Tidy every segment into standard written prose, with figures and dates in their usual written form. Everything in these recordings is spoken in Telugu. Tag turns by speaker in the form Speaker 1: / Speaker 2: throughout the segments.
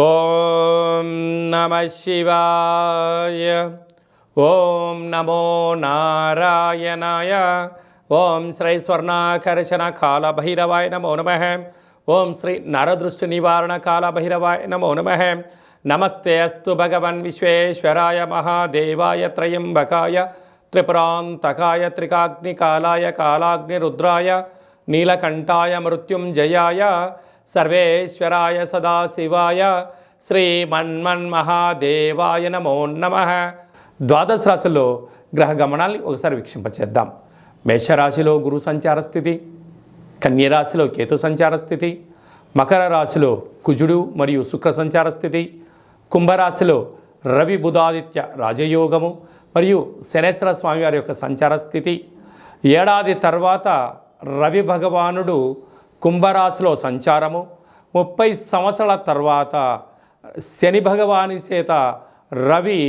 Speaker 1: ఓం నమః శివాయ. ఓం నమో నారాయణాయ. ఓం శ్రీ స్వర్ణాకర్షణ కాళభైరవాయ నమో నమః. ఓం శ్రీ నరదృష్టి నివారణ కాళభైరవాయ నమో నమః. నమస్తే అస్తు భగవన్ విశ్వేశ్వరాయ మహాదేవాయ త్రయంబకాయ త్రిపురాంతకాయ త్రికాగ్నికాలాయ కాలాగ్నిరుద్రాయ నీలకంఠాయ మృత్యుంజయాయ సర్వేశ్వరాయ సదాశివాయ శ్రీమన్మన్మహాదేవాయ నమో నమః. ద్వాదశ రాశుల్లో గ్రహ గమనాల్ని ఒకసారి వీక్షింపచేద్దాం. మేషరాశిలో గురు సంచార స్థితి, కన్యరాశిలో కేతు సంచార స్థితి, మకర రాశిలో కుజుడు మరియు శుక్ర సంచార స్థితి, కుంభరాశిలో రవి బుధాదిత్య రాజయోగము మరియు శనేశ్వర స్వామివారి యొక్క సంచార స్థితి. ఏడాది తర్వాత రవి భగవానుడు కుంభరాశిలో సంచారము, 30 సంవత్సరాల తర్వాత శని భగవాని చేత రవి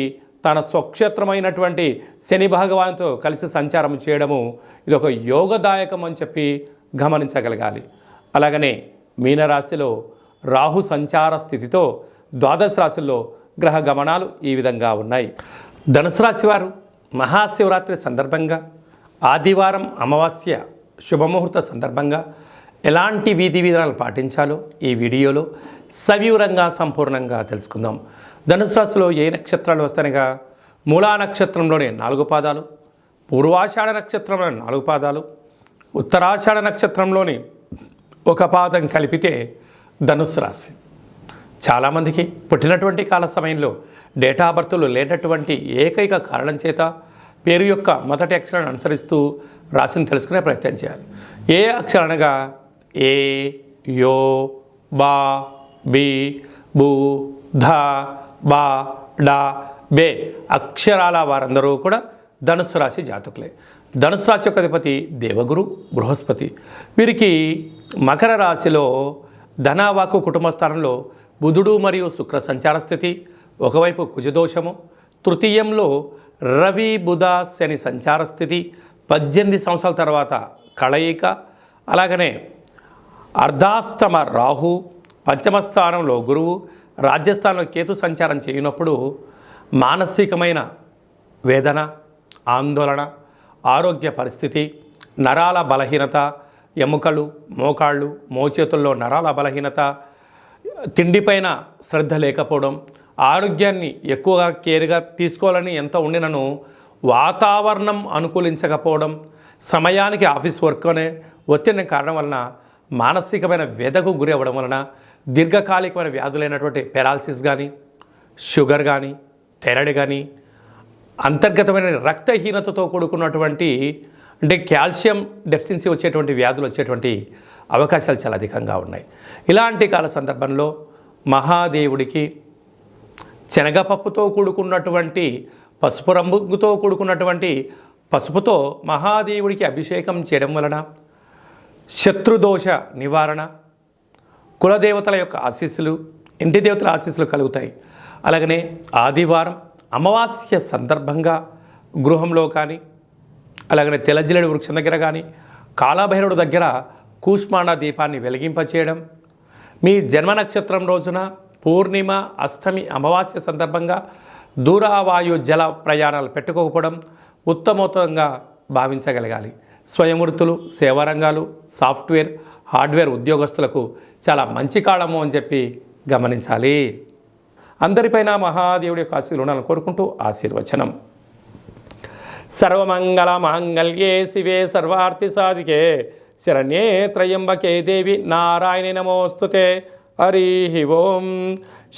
Speaker 1: తన స్వక్షేత్రమైనటువంటి శని భగవాన్తో కలిసి సంచారం చేయడము ఇది ఒక యోగదాయకం అని చెప్పి గమనించగలగాలి. అలాగనే మీనరాశిలో రాహు సంచార స్థితితో ద్వాదశ రాశుల్లో గ్రహ గమనాలు ఈ విధంగా ఉన్నాయి. ధనుసు రాశి వారు మహాశివరాత్రి సందర్భంగా ఆదివారం అమావాస్య శుభముహూర్త సందర్భంగా ఎలాంటి విధి విధానాలు పాటించాలో ఈ వీడియోలో సవివరంగా సంపూర్ణంగా తెలుసుకుందాం. ధనుసు రాశిలో ఏ నక్షత్రాలు వస్తాయనగా మూలా నక్షత్రంలోని 4 పాదాలు, పూర్వాషాఢ నక్షత్రంలోని 4 పాదాలు, ఉత్తరాషాఢ నక్షత్రంలోని 1 పాదం కలిపితే ధనుసు రాశి. చాలామందికి పుట్టినటువంటి కాల సమయంలో డేటా బర్త్లు లేనటువంటి ఏకైక కారణం చేత పేరు యొక్క మొదటి అక్షరాన్ని అనుసరిస్తూ రాశిని తెలుసుకునే ప్రయత్నం చేయాలి. ఏ అక్షరానగా ఏ, యో, బా, బి, బు, ధ, బా, డా, బే అక్షరాల వారందరూ కూడా ధనుస్సు రాశి జాతకులే. ధనుస్సు రాశి యొక్క అధిపతి దేవగురు బృహస్పతి. వీరికి మకర రాశిలో ధనవాకు కుటుంబ స్థానంలో బుధుడు మరియు శుక్ర సంచార స్థితి, ఒకవైపు కుజదోషము, తృతీయంలో రవి బుధ శని సంచార స్థితి, 18 సంవత్సరాల తర్వాత కళయిక, అలాగనే అర్ధాష్టమ రాహు, పంచమ స్థానంలో గురువు, రాజ్యస్థానంలో కేతు సంచారం చేయనప్పుడు మానసికమైన వేదన, ఆందోళన, ఆరోగ్య పరిస్థితి, నరాల బలహీనత, ఎముకలు, మోకాళ్ళు, మోచేతుల్లో నరాల బలహీనత, తిండిపైన శ్రద్ధ లేకపోవడం, ఆరోగ్యాన్ని ఎక్కువగా కేర్గా తీసుకోవాలని ఎంత ఉండినను వాతావరణం అనుకూలించకపోవడం, సమయానికి ఆఫీస్ వర్క్ అనే ఒత్తిడి కారణం వలన మానసికమైన వ్యధకు గురి అవ్వడం వలన దీర్ఘకాలికమైన వ్యాధులైనటువంటి పెరాలసిస్ కానీ, షుగర్ కానీ, థైరాయిడ్ కానీ, అంతర్గతమైన రక్తహీనతతో కూడుకున్నటువంటి అంటే కాల్షియం డెఫిషియన్సీ వచ్చేటువంటి వ్యాధులు వచ్చేటువంటి అవకాశాలు చాలా అధికంగా ఉన్నాయి. ఇలాంటి కాల సందర్భంలో మహాదేవుడికి శనగపప్పుతో కూడుకున్నటువంటి పసుపు రంగుతో కూడుకున్నటువంటి పసుపుతో మహాదేవుడికి అభిషేకం చేయడం వలన శత్రుదోష నివారణ, కులదేవతల యొక్క ఆశీస్సులు, ఇంటి దేవతల ఆశీస్సులు కలుగుతాయి. అలాగనే ఆదివారం అమావాస్య సందర్భంగా గృహంలో కానీ, అలాగనే తెల్లజిల్లెడు వృక్షం దగ్గర కానీ, కాళభైరవుడు దగ్గర కూష్మాండ దీపాన్ని వెలిగింపచేయడం, మీ జన్మ నక్షత్రం రోజున పూర్ణిమ, అష్టమి, అమావాస్య సందర్భంగా దూరవాయు జల ప్రయాణాలు పెట్టుకోకపోవడం ఉత్తమోత్తంగా భావించగలగాలి. స్వయం వృత్తులు, సేవారంగాలు, సాఫ్ట్వేర్, హార్డ్వేర్ ఉద్యోగస్తులకు చాలా మంచి కాలము అని చెప్పి గమనించాలి. అందరిపైన మహాదేవుడి యొక్క ఆశీర్వాదాలను కోరుకుంటూ ఆశీర్వచనం. సర్వమంగళ మాంగళ్యే శివే సర్వార్థి సాధికే శరణ్యే త్రయంబకే దేవి నారాయణి నమోస్తుతే. హరి ఓం.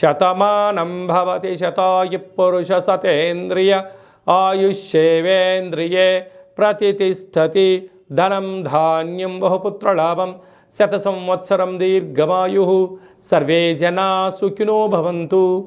Speaker 1: శతమానం భవతి శతాయు పురుష సతేంద్రియ ఆయుష్యేవేంద్రియే ప్రతిష్టతి. ధనం ధాన్యం బహుపుత్రలాభం శత సంవత్సరం దీర్ఘమాయు. సర్వే జనా సుఖినో భవంతు.